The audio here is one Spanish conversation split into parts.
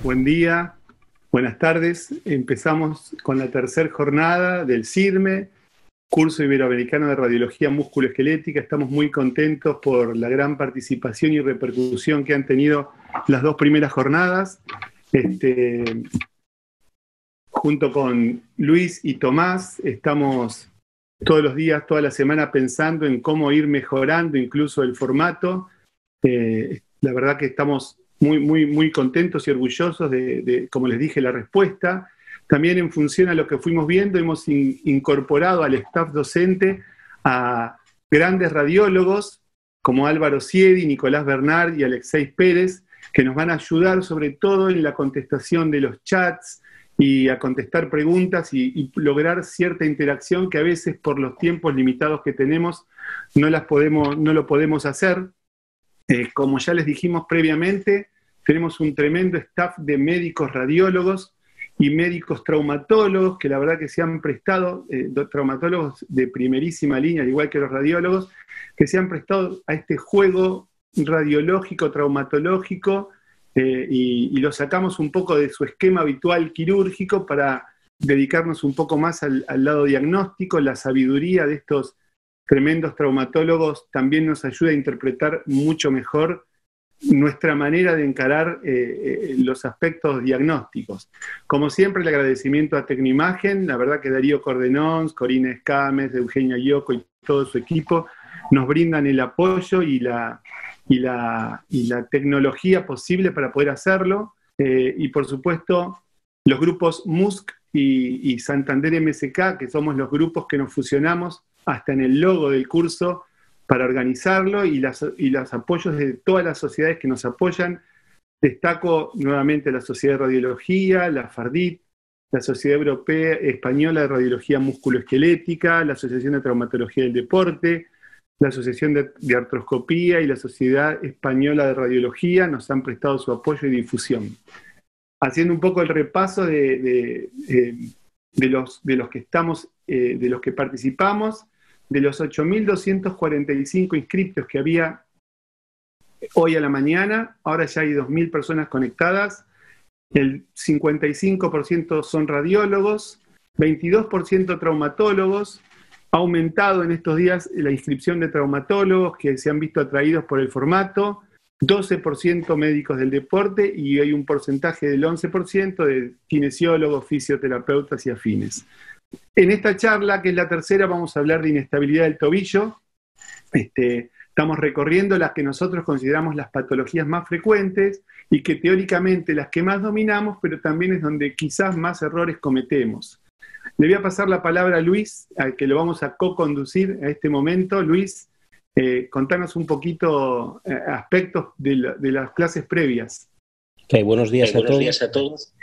buen día, buenas tardes. Empezamos con la tercera jornada del CIRME, Curso Iberoamericano de Radiología Musculoesquelética. Estamos muy contentos por la gran participación y repercusión que han tenido las dos primeras jornadas. Junto con Luis y Tomás estamos todos los días, toda la semana pensando en cómo ir mejorando incluso el formato. La verdad que estamos muy contentos y orgullosos de, como les dije, la respuesta. También en función a lo que fuimos viendo, hemos incorporado al staff docente a grandes radiólogos como Álvaro Siedi, Nicolás Bernard y Alexei Pérez, que nos van a ayudar sobre todo en la contestación de los chats y a contestar preguntas y lograr cierta interacción que a veces por los tiempos limitados que tenemos no lo podemos hacer. Como ya les dijimos previamente, tenemos un tremendo staff de médicos radiólogos y médicos traumatólogos que la verdad que se han prestado, traumatólogos de primerísima línea, al igual que los radiólogos, que se han prestado a este juego radiológico, traumatológico, y lo sacamos un poco de su esquema habitual quirúrgico para dedicarnos un poco más al lado diagnóstico. La sabiduría de estos tremendos traumatólogos también nos ayuda a interpretar mucho mejor nuestra manera de encarar los aspectos diagnósticos. Como siempre, el agradecimiento a Tecnimagen, la verdad que Darío Cordenons, Corina Escames, Eugenia Yoko y todo su equipo nos brindan el apoyo y la tecnología posible para poder hacerlo, y por supuesto los grupos MUSC y Santander MSK, que somos los grupos que nos fusionamos hasta en el logo del curso para organizarlo, y los apoyos de todas las sociedades que nos apoyan. Destaco nuevamente la Sociedad de Radiología, la FARDIT, la Sociedad Europea Española de Radiología Musculoesquelética, la Asociación de Traumatología del Deporte, la Asociación de Artroscopía y la Sociedad Española de Radiología nos han prestado su apoyo y difusión. Haciendo un poco el repaso de los que estamos, de los que participamos, de los 8.245 inscriptos que había hoy a la mañana, ahora ya hay 2.000 personas conectadas. El 55% son radiólogos, 22% traumatólogos. Ha aumentado en estos días la inscripción de traumatólogos que se han visto atraídos por el formato, 12% médicos del deporte, y hay un porcentaje del 11% de kinesiólogos, fisioterapeutas y afines. En esta charla, que es la tercera, vamos a hablar de inestabilidad del tobillo. Estamos recorriendo las que nosotros consideramos las patologías más frecuentes y que teóricamente las que más dominamos, pero también es donde quizás más errores cometemos. Le voy a pasar la palabra a Luis, al que lo vamos a co-conducir a este momento. Luis, contanos un poquito aspectos de las clases previas. Okay, buenos días a todos.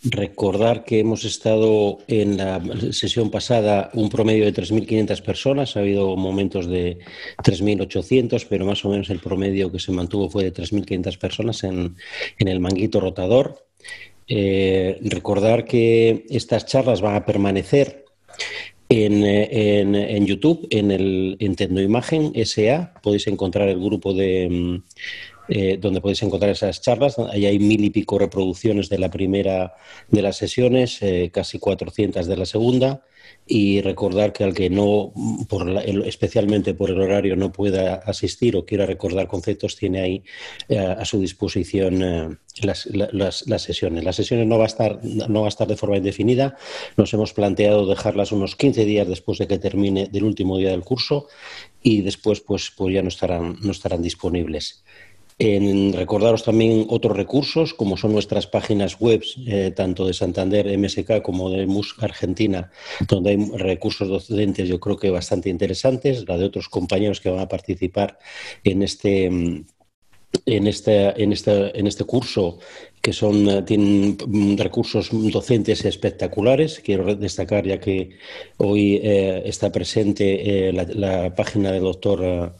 Recordar que hemos estado en la sesión pasada un promedio de 3.500 personas, ha habido momentos de 3.800, pero más o menos el promedio que se mantuvo fue de 3.500 personas en el manguito rotador. Recordar que estas charlas van a permanecer en YouTube, en Tecnoimagen SA. Podéis encontrar el grupo donde podéis encontrar esas charlas. Ahí hay 1.000 y pico reproducciones de la primera de las sesiones, casi 400 de la segunda. Y recordar que al que no, especialmente por el horario, no pueda asistir o quiera recordar conceptos, tiene ahí a su disposición las sesiones. Las sesiones no va a estar de forma indefinida. Nos hemos planteado dejarlas unos 15 días después de que termine del último día del curso, y después pues ya no estarán disponibles. Recordaros también otros recursos, como son nuestras páginas web, tanto de Santander MSK como de MUSC Argentina, donde hay recursos docentes yo creo que bastante interesantes, la de otros compañeros que van a participar en este curso, que tienen recursos docentes espectaculares. Quiero destacar, ya que hoy está presente la página del doctor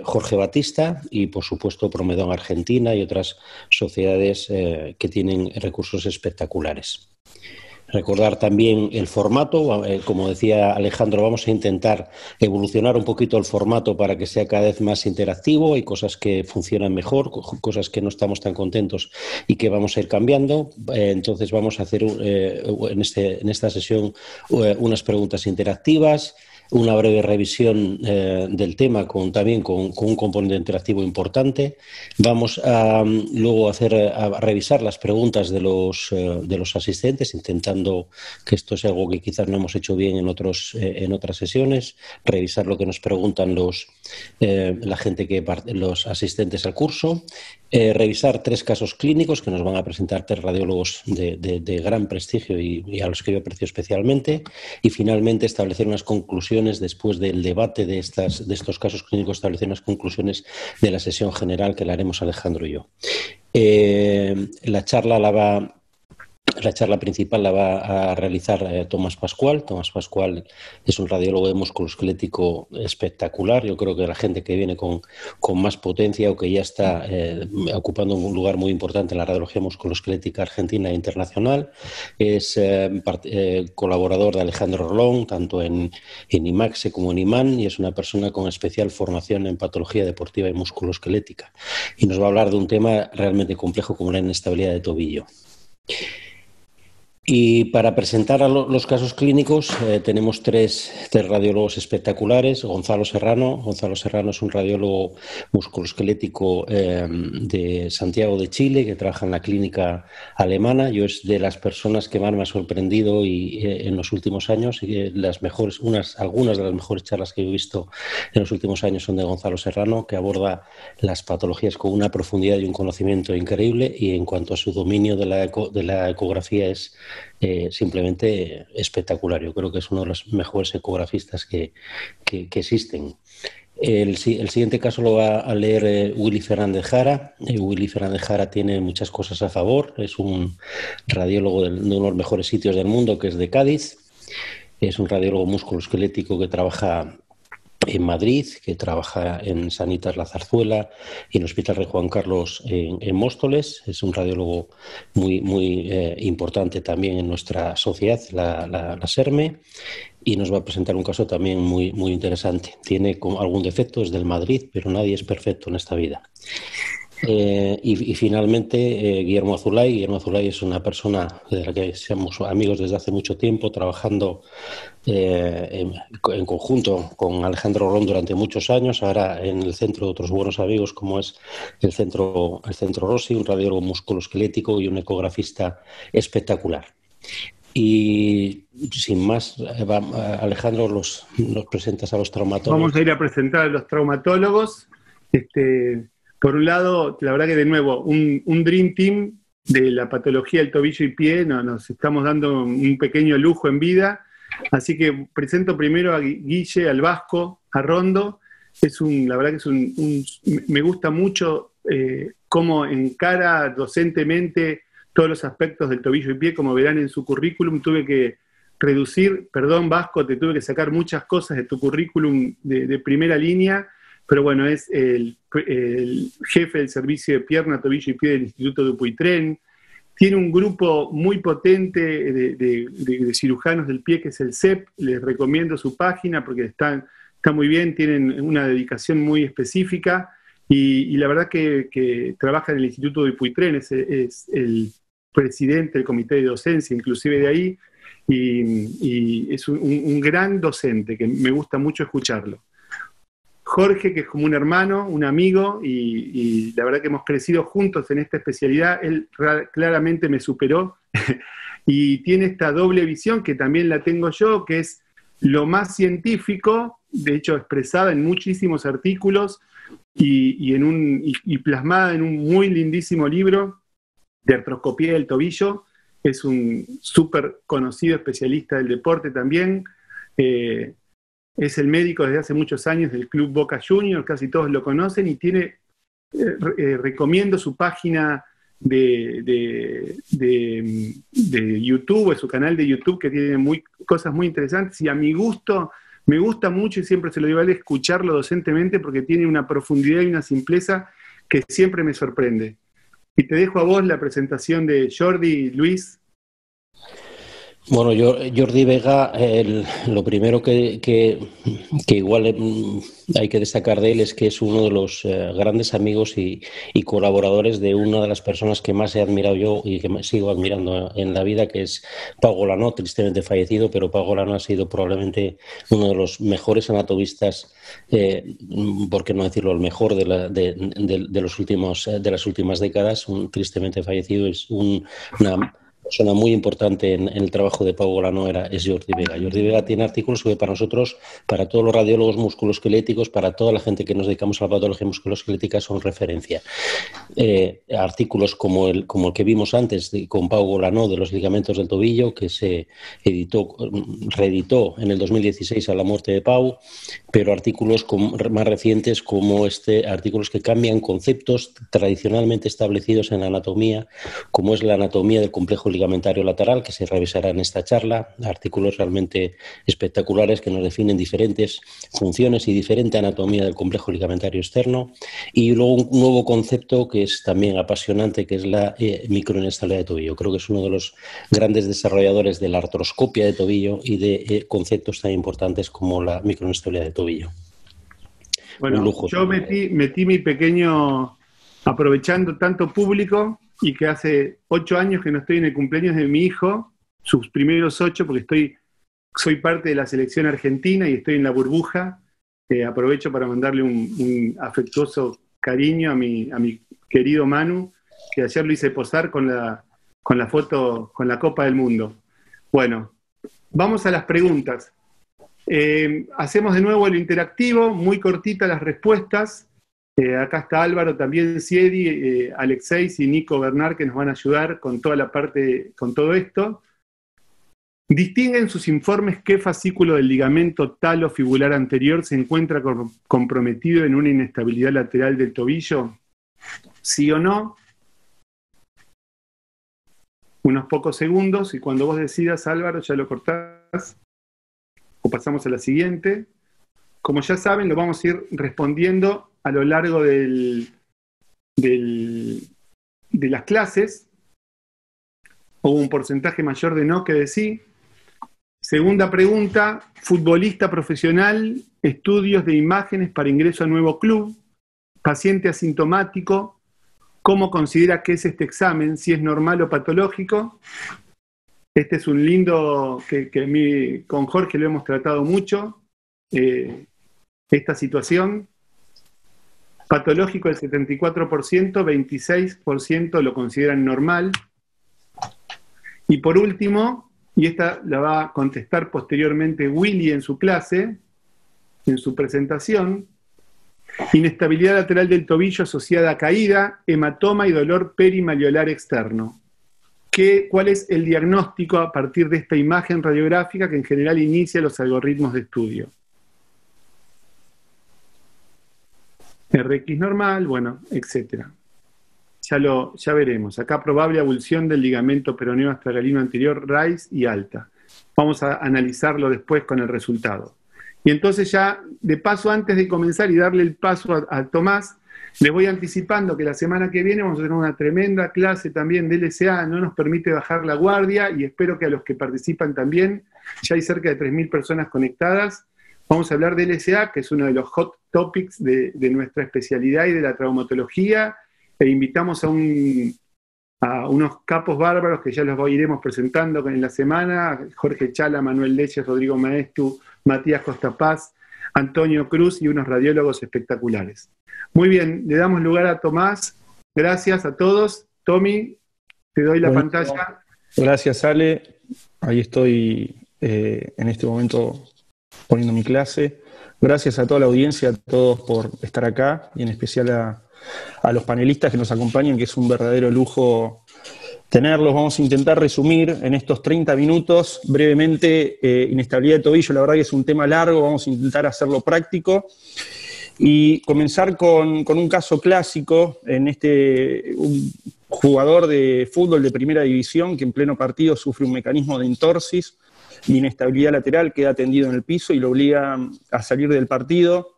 Jorge Batista y, por supuesto, Promedón Argentina y otras sociedades que tienen recursos espectaculares. Recordar también el formato, como decía Alejandro, vamos a intentar evolucionar un poquito el formato para que sea cada vez más interactivo. Hay cosas que funcionan mejor, cosas que no estamos tan contentos y que vamos a ir cambiando. Entonces vamos a hacer en esta sesión unas preguntas interactivas, una breve revisión del tema también con un componente interactivo importante. Vamos a luego a revisar las preguntas de los asistentes, intentando que esto es algo que quizás no hemos hecho bien en otras sesiones, revisar lo que nos preguntan los asistentes al curso, revisar 3 casos clínicos que nos van a presentar 3 radiólogos de gran prestigio y a los que yo aprecio especialmente, y finalmente establecer unas conclusiones después del debate de estos casos clínicos, establecer unas conclusiones de la sesión general que la haremos Alejandro y yo. La charla principal la va a realizar Tomás Pascual. Tomás Pascual es un radiólogo de musculoesquelético espectacular. Yo creo que la gente que viene con más potencia o que ya está ocupando un lugar muy importante en la radiología musculoesquelética argentina e internacional. Es colaborador de Alejandro Rolón, tanto en IMAXE como en IMAN, y es una persona con especial formación en patología deportiva y musculoesquelética. Y nos va a hablar de un tema realmente complejo como la inestabilidad de tobillo. Y para presentar a los casos clínicos tenemos tres radiólogos espectaculares. Gonzalo Serrano. Gonzalo Serrano es un radiólogo musculoesquelético de Santiago de Chile, que trabaja en la clínica alemana. Yo es de las personas que más me ha sorprendido en los últimos años. Y algunas de las mejores charlas que he visto en los últimos años son de Gonzalo Serrano, que aborda las patologías con una profundidad y un conocimiento increíble. Y en cuanto a su dominio de la ecografía es simplemente espectacular. Yo creo que es uno de los mejores ecografistas que existen. El siguiente caso lo va a leer Willy Fernández Jara. Willy Fernández Jara tiene muchas cosas a favor. Es un radiólogo de uno de los mejores sitios del mundo, que es de Cádiz. Es un radiólogo musculoesquelético que trabaja en Madrid, que trabaja en Sanitas La Zarzuela y en el Hospital Rey Juan Carlos en Móstoles. Es un radiólogo muy importante también en nuestra sociedad, la SERME, y nos va a presentar un caso también muy interesante. Tiene algún defecto, es del Madrid, pero nadie es perfecto en esta vida. Y finalmente Guillermo Azulay. Guillermo Azulay es una persona de la que somos amigos desde hace mucho tiempo, trabajando en conjunto con Alejandro Rolón durante muchos años, ahora en el centro de otros buenos amigos como es el centro Rossi, un radiólogo musculoesquelético y un ecografista espectacular. Y sin más, Alejandro, nos presentas a los traumatólogos. Vamos a ir a presentar a los traumatólogos. Por un lado, la verdad que de nuevo, un Dream Team de la patología del tobillo y pie. Nos estamos dando un pequeño lujo en vida. Así que presento primero a Guille, al Vasco, a Rondo. La verdad que me gusta mucho cómo encara docentemente todos los aspectos del tobillo y pie. Como verán en su currículum, tuve que reducir, perdón Vasco, te tuve que sacar muchas cosas de tu currículum de primera línea. Pero bueno, es el jefe del servicio de pierna, tobillo y pie del Instituto Dupuytren. Tiene un grupo muy potente de cirujanos del pie, que es el CEP. Les recomiendo su página porque está muy bien, tienen una dedicación muy específica. Y la verdad que trabaja en el Instituto Dupuytren, es el presidente del comité de docencia, inclusive de ahí. Y es un gran docente, que me gusta mucho escucharlo. Jorge, que es como un hermano, un amigo, y la verdad que hemos crecido juntos en esta especialidad. Él claramente me superó y tiene esta doble visión que también la tengo yo, que es lo más científico, de hecho expresada en muchísimos artículos y plasmada en un muy lindísimo libro de artroscopía del tobillo. Es un súper conocido especialista del deporte también. Es el médico desde hace muchos años del Club Boca Juniors, casi todos lo conocen, y recomiendo su página de YouTube, su canal de YouTube, que tiene cosas muy interesantes, y a mi gusto, me gusta mucho, y siempre se lo digo a él, escucharlo docentemente, porque tiene una profundidad y una simpleza que siempre me sorprende. Y te dejo a vos la presentación de Jordi, Luis. Bueno, Jordi Vega, lo primero que igual hay que destacar de él es que es uno de los grandes amigos y colaboradores de una de las personas que más he admirado yo y que sigo admirando en la vida, que es Pau Golanó, tristemente fallecido, pero Pau Golanó ha sido probablemente uno de los mejores anatomistas, por qué no decirlo, el mejor de las últimas décadas. Tristemente fallecido, es una persona muy importante en el trabajo de Pau Golanó es Jordi Vega. Jordi Vega tiene artículos que para nosotros, para todos los radiólogos musculoesqueléticos, para toda la gente que nos dedicamos a la patología musculoesquelética, son referencia. Artículos como el que vimos antes con Pau Golanó de los ligamentos del tobillo, que se reeditó en el 2016 a la muerte de Pau, pero artículos más recientes como artículos que cambian conceptos tradicionalmente establecidos en la anatomía, como es la anatomía del complejo ligamentario lateral, que se revisará en esta charla, artículos realmente espectaculares que nos definen diferentes funciones y diferente anatomía del complejo ligamentario externo, y luego un nuevo concepto que es también apasionante, que es la microinestabilidad de tobillo. Creo que es uno de los grandes desarrolladores de la artroscopia de tobillo y de conceptos tan importantes como la microinestabilidad de tobillo. Bueno, yo metí mi pequeño, aprovechando tanto público, y que hace 8 años que no estoy en el cumpleaños de mi hijo, sus primeros 8, porque soy parte de la selección argentina y estoy en la burbuja. Aprovecho para mandarle un afectuoso cariño a mi querido Manu, que ayer lo hice posar con la foto, con la Copa del Mundo. Bueno, vamos a las preguntas. Hacemos de nuevo lo interactivo, muy cortitas las respuestas. Acá está Álvaro también, Siedi, Alexeis y Nico Bernard, que nos van a ayudar con toda la parte, con todo esto. Distinguen sus informes qué fascículo del ligamento talofibular anterior se encuentra comprometido en una inestabilidad lateral del tobillo. ¿Sí o no? Unos pocos segundos, y cuando vos decidas, Álvaro, ya lo cortás. O pasamos a la siguiente. Como ya saben, lo vamos a ir respondiendo a lo largo de las clases. Hubo un porcentaje mayor de no que de sí. Segunda pregunta: futbolista profesional, estudios de imágenes para ingreso a nuevo club, paciente asintomático, ¿cómo considera que es este examen? Si es normal o patológico. Este es un lindo, que con Jorge lo hemos tratado mucho, esta situación. Patológico el 74%, 26% lo consideran normal. Y por último, y esta la va a contestar posteriormente Willy en su clase, en su presentación: inestabilidad lateral del tobillo asociada a caída, hematoma y dolor perimalleolar externo. ¿Cuál es el diagnóstico a partir de esta imagen radiográfica que en general inicia los algoritmos de estudio? RX normal, bueno, etc. Ya veremos. Acá probable abulsión del ligamento peroneo astragalino anterior, raíz y alta. Vamos a analizarlo después con el resultado. Y entonces ya, de paso, antes de comenzar y darle el paso a Tomás, les voy anticipando que la semana que viene vamos a tener una tremenda clase también de LSA, no nos permite bajar la guardia, y espero que a los que participan también, ya hay cerca de 3.000 personas conectadas. Vamos a hablar de LSA, que es uno de los hot topics de nuestra especialidad y de la traumatología, e invitamos a unos capos bárbaros que ya los iremos presentando en la semana: Jorge Chala, Manuel Leyes, Rodrigo Maestu, Matías Costapaz, Antonio Cruz y unos radiólogos espectaculares. Muy bien, le damos lugar a Tomás. Gracias a todos. Tommy, te doy la pantalla. Gracias, Ale. Ahí estoy en este momento poniendo mi clase. Gracias a toda la audiencia, a todos por estar acá, y en especial a los panelistas que nos acompañan, que es un verdadero lujo tenerlos. Vamos a intentar resumir en estos 30 minutos brevemente inestabilidad de tobillo. La verdad que es un tema largo, vamos a intentar hacerlo práctico y comenzar con un caso clásico, un jugador de fútbol de primera división que en pleno partido sufre un mecanismo de entorsis, de inestabilidad lateral, queda tendido en el piso y lo obliga a salir del partido.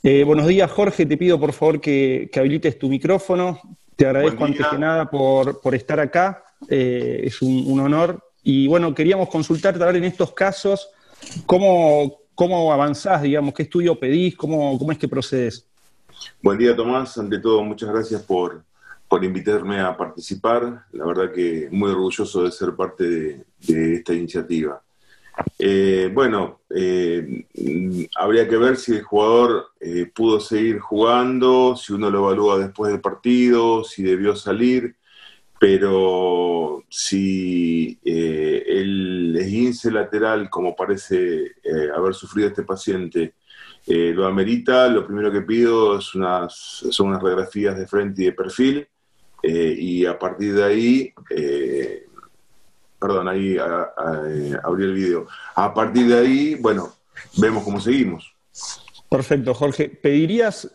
Buenos días, Jorge, te pido por favor que habilites tu micrófono. Te agradezco antes que nada por estar acá, es un honor Y bueno, queríamos consultarte a ver en estos casos cómo avanzás, digamos, qué estudio pedís, cómo es que procedes. Buen día, Tomás. Ante todo, muchas gracias por invitarme a participar. La verdad que muy orgulloso de ser parte de esta iniciativa. Habría que ver si el jugador pudo seguir jugando, si uno lo evalúa después del partido, si debió salir, pero si el esguince lateral, como parece haber sufrido este paciente, lo amerita, lo primero que pido son unas radiografías de frente y de perfil, y a partir de ahí... Perdón, ahí abrí el video. A partir de ahí, bueno, vemos cómo seguimos. Perfecto, Jorge. ¿Pedirías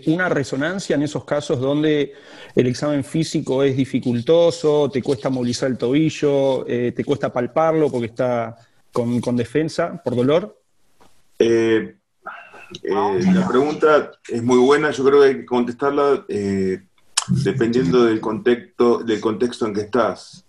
una resonancia en esos casos donde el examen físico es dificultoso, te cuesta movilizar el tobillo, te cuesta palparlo porque está con defensa por dolor? La pregunta es muy buena. Yo creo que hay que contestarla dependiendo del contexto en que estás.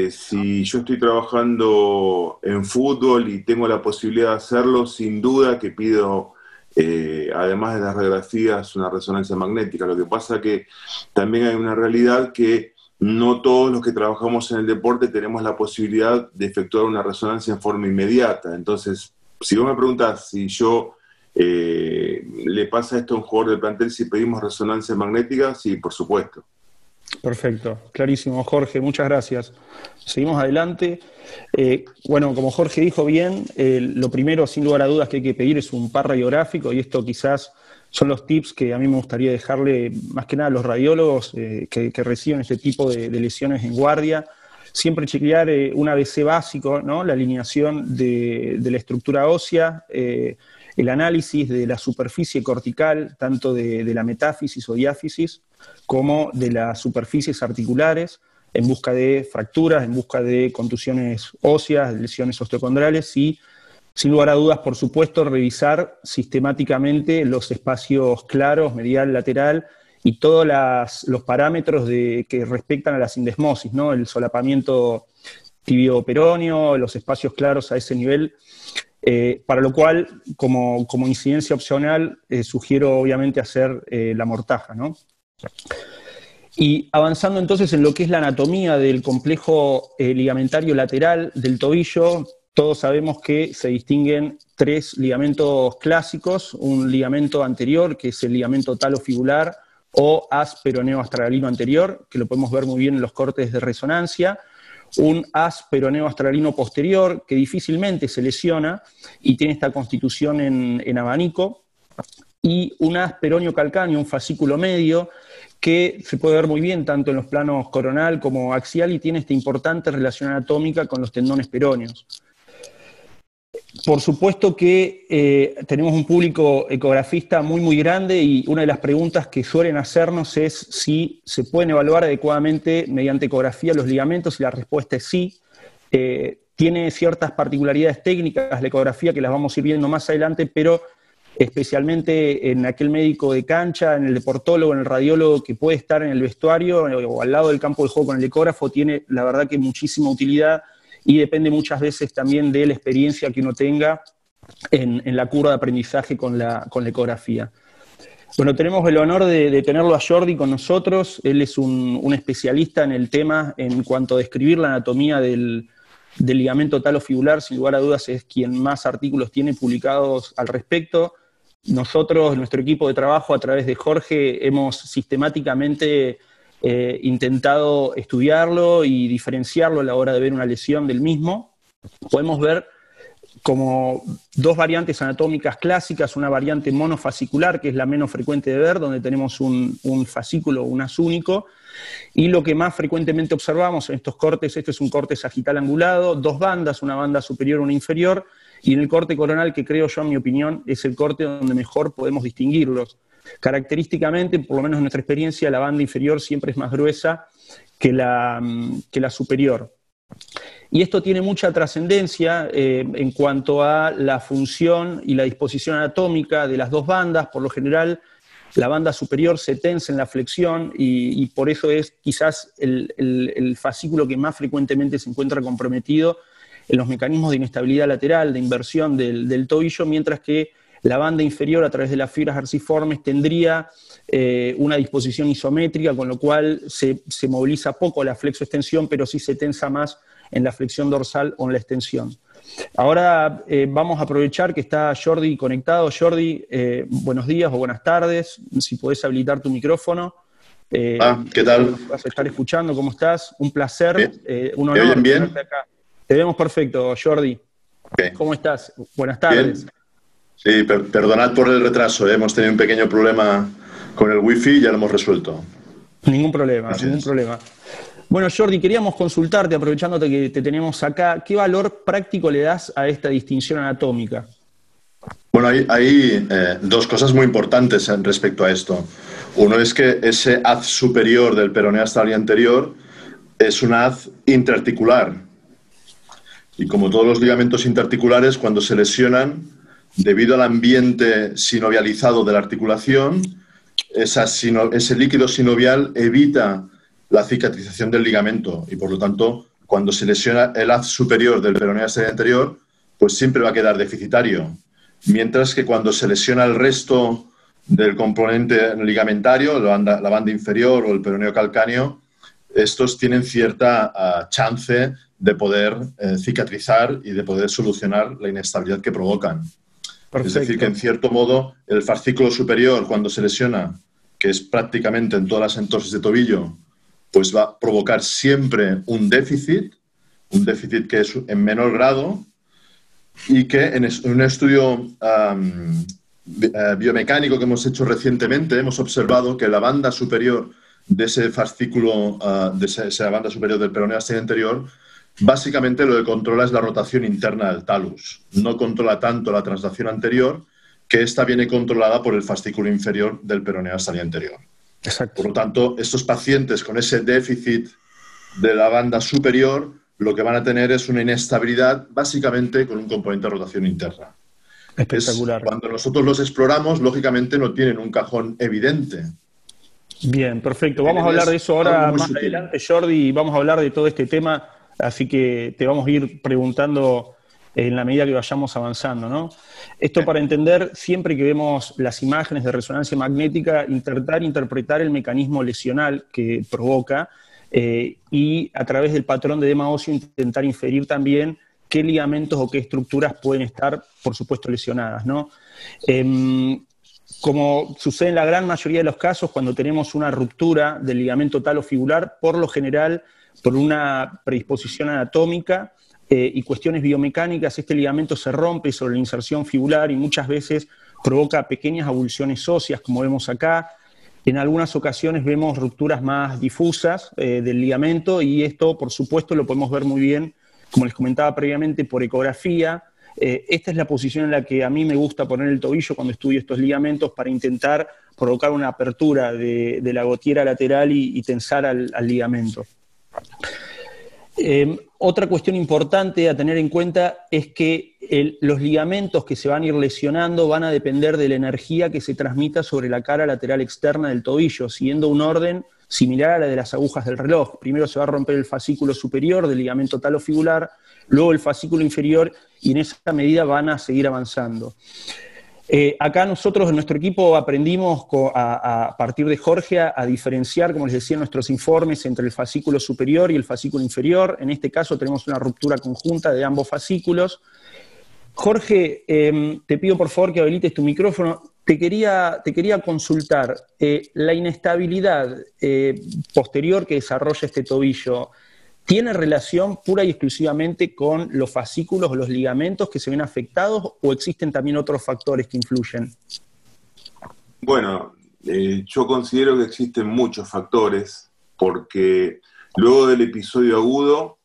Si yo estoy trabajando en fútbol y tengo la posibilidad de hacerlo, sin duda que pido, además de las radiografías, una resonancia magnética. Lo que pasa es que también hay una realidad que no todos los que trabajamos en el deporte tenemos la posibilidad de efectuar una resonancia en forma inmediata. Entonces, si vos me preguntás si yo le pasa esto a un jugador del plantel si pedimos resonancia magnética, sí, por supuesto. Perfecto, clarísimo, Jorge, muchas gracias. Seguimos adelante. Bueno, como Jorge dijo bien, lo primero, sin lugar a dudas, que hay que pedir es un par radiográfico, y esto quizás son los tips que a mí me gustaría dejarle más que nada a los radiólogos que reciben este tipo de lesiones en guardia. Siempre chequear un ABC básico, ¿no? La alineación de la estructura ósea, el análisis de la superficie cortical, tanto de la metáfisis o diáfisis, como de las superficies articulares, en busca de fracturas, en busca de contusiones óseas, lesiones osteocondrales y, sin lugar a dudas, por supuesto, revisar sistemáticamente los espacios claros, medial, lateral y todos los parámetros que respectan a la sindesmosis, ¿no? El solapamiento tibio-peroneo, los espacios claros a ese nivel. Para lo cual, como incidencia opcional, sugiero obviamente hacer la mortaja, ¿no? Y avanzando entonces en lo que es la anatomía del complejo ligamentario lateral del tobillo, todos sabemos que se distinguen 3 ligamentos clásicos: un ligamento anterior, que es el ligamento talofibular, o as peroneo-astralino anterior, que lo podemos ver muy bien en los cortes de resonancia; un as peroneo-astralino posterior, que difícilmente se lesiona y tiene esta constitución en abanico; y un as peroneo-calcáneo, un fascículo medio, que se puede ver muy bien tanto en los planos coronal como axial y tiene esta importante relación anatómica con los tendones peróneos. Por supuesto que tenemos un público ecografista muy grande, y una de las preguntas que suelen hacernos es si se pueden evaluar adecuadamente mediante ecografía los ligamentos, y la respuesta es sí. Tiene ciertas particularidades técnicas la ecografía que las vamos a ir viendo más adelante, pero especialmente en aquel médico de cancha, en el deportólogo, en el radiólogo que puede estar en el vestuario o al lado del campo de juego con el ecógrafo, tiene la verdad que muchísima utilidad. Y depende muchas veces también de la experiencia que uno tenga en la curva de aprendizaje con la ecografía. Bueno, tenemos el honor de tenerlo a Jordi con nosotros. Él es un especialista en el tema en cuanto a describir la anatomía del ligamento talofibular. Sin lugar a dudas es quien más artículos tiene publicados al respecto. Nosotros, nuestro equipo de trabajo, a través de Jorge, hemos sistemáticamente intentado estudiarlo y diferenciarlo a la hora de ver una lesión del mismo. Podemos ver como 2 variantes anatómicas clásicas: una variante monofascicular, que es la menos frecuente de ver, donde tenemos un fascículo, un as único, y lo que más frecuentemente observamos en estos cortes, este es un corte sagital angulado, 2 bandas, una banda superior y una inferior, y en el corte coronal, que creo yo, en mi opinión, es el corte donde mejor podemos distinguirlos. Característicamente, por lo menos en nuestra experiencia, la banda inferior siempre es más gruesa que la superior. Y esto tiene mucha trascendencia en cuanto a la función y la disposición anatómica de las 2 bandas. Por lo general, la banda superior se tensa en la flexión y por eso es quizás el fascículo que más frecuentemente se encuentra comprometido en los mecanismos de inestabilidad lateral, de inversión del tobillo, mientras que la banda inferior a través de las fibras arciformes tendría una disposición isométrica, con lo cual se moviliza poco la flexoextensión, pero sí se tensa más en la flexión dorsal o en la extensión. Ahora vamos a aprovechar que está Jordi conectado. Jordi, buenos días o buenas tardes. Si podés habilitar tu micrófono. ¿Qué tal? Vas a estar escuchando. ¿Cómo estás? Un placer, un honor. ¿Me oyen bien? Tenerte acá. Te vemos perfecto, Jordi. Okay. ¿Cómo estás? Buenas tardes. Bien. Sí, perdonad por el retraso. Hemos tenido un pequeño problema con el wifi y ya lo hemos resuelto. Ningún problema, Gracias. ningún problema. Bueno, Jordi, queríamos consultarte, aprovechándote que te tenemos acá, ¿qué valor práctico le das a esta distinción anatómica? Bueno, hay dos cosas muy importantes respecto a esto. Uno es que ese haz superior del peroneo astalia anterior es un haz interarticular. Y como todos los ligamentos interarticulares, cuando se lesionan, debido al ambiente sinovializado de la articulación, ese líquido sinovial evita la cicatrización del ligamento y, por lo tanto, cuando se lesiona el haz superior del peroneo astalia anterior, pues siempre va a quedar deficitario. Mientras que cuando se lesiona el resto del componente ligamentario, la banda inferior o el peroneo calcáneo, estos tienen cierta chance de poder cicatrizar y de poder solucionar la inestabilidad que provocan. Perfecto. Es decir, que en cierto modo el fascículo superior, cuando se lesiona, que es prácticamente en todas las entorsis de tobillo, pues va a provocar siempre un déficit que es en menor grado, y que en un estudio biomecánico que hemos hecho recientemente hemos observado que la banda superior de ese fascículo, de esa banda superior del peroneo astalia anterior, básicamente lo que controla es la rotación interna del talus. No controla tanto la traslación anterior, que esta viene controlada por el fascículo inferior del peroneo astalia anterior. Exacto. Por lo tanto, estos pacientes con ese déficit de la banda superior, lo que van a tener es una inestabilidad básicamente con un componente de rotación interna. Espectacular. Cuando nosotros los exploramos, lógicamente no tienen un cajón evidente. Bien, perfecto. Vamos a hablar de eso ahora más adelante, Jordi, y vamos a hablar de todo este tema, así que te vamos a ir preguntando en la medida que vayamos avanzando, ¿no? Esto para entender, siempre que vemos las imágenes de resonancia magnética, intentar interpretar el mecanismo lesional que provoca y a través del patrón de edema óseo intentar inferir también qué ligamentos o qué estructuras pueden estar, por supuesto, lesionadas, ¿no? Como sucede en la gran mayoría de los casos, cuando tenemos una ruptura del ligamento talofibular, por lo general, por una predisposición anatómica y cuestiones biomecánicas, este ligamento se rompe sobre la inserción fibular y muchas veces provoca pequeñas avulsiones óseas, como vemos acá. En algunas ocasiones vemos rupturas más difusas del ligamento y esto, por supuesto, lo podemos ver muy bien, como les comentaba previamente, por ecografía. Esta es la posición en la que a mí me gusta poner el tobillo cuando estudio estos ligamentos para intentar provocar una apertura de la gotiera lateral y tensar al ligamento. Otra cuestión importante a tener en cuenta es que los ligamentos que se van a ir lesionando van a depender de la energía que se transmita sobre la cara lateral externa del tobillo, siguiendo un orden similar a la de las agujas del reloj. Primero se va a romper el fascículo superior del ligamento talofibular, luego el fascículo inferior, y en esa medida van a seguir avanzando. Acá nosotros en nuestro equipo aprendimos a partir de Jorge a diferenciar, como les decía en nuestros informes, entre el fascículo superior y el fascículo inferior. En este caso tenemos una ruptura conjunta de ambos fascículos. Jorge, te pido por favor que habilites tu micrófono. Te quería consultar, la inestabilidad posterior que desarrolla este tobillo, ¿tiene relación pura y exclusivamente con los fascículos o los ligamentos que se ven afectados o existen también otros factores que influyen? Bueno, yo considero que existen muchos factores porque luego del episodio agudo,